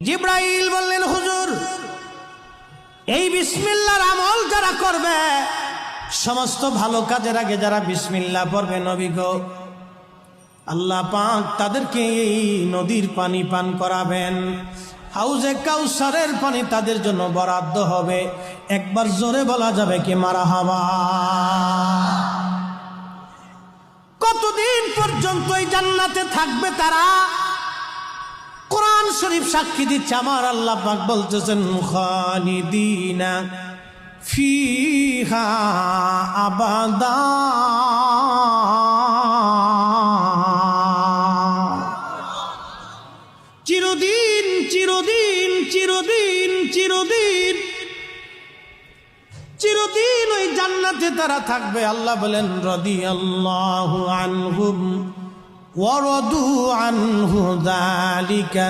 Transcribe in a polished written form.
জিব্রাইল বললেন, হুজুর, এই বিসমিল্লাহর আমল যারা করবে, সমস্ত ভালো কাজের আগে যারা বিসমিল্লাহ পড়বে, নবী গো, আল্লাহ পাক তাদেরকে এই নদীর পানি পান করাবেন। হাউজে কাউসারের পানি তাদের জন্য বরাদ্দ হবে। একবার জোরে বলা যাবে কি মারহাবা? কতদিন পর্যন্ত এই জান্নাতে থাকবে তারা? কোরআন শরীফ সাক্ষী দিচ্ছে, আমার আল্লাহ পাক বলতেছেন, খালিদিনা ফিহা আবাদা। চিরদিন চিরদিন চিরদিন চিরদিন চিরদিন ওই জান্নাতে তারা থাকবে। আল্লাহ বলেন, রাদিয়াল্লাহু আনহুম ওয়া রাদু আনহু, যালিকা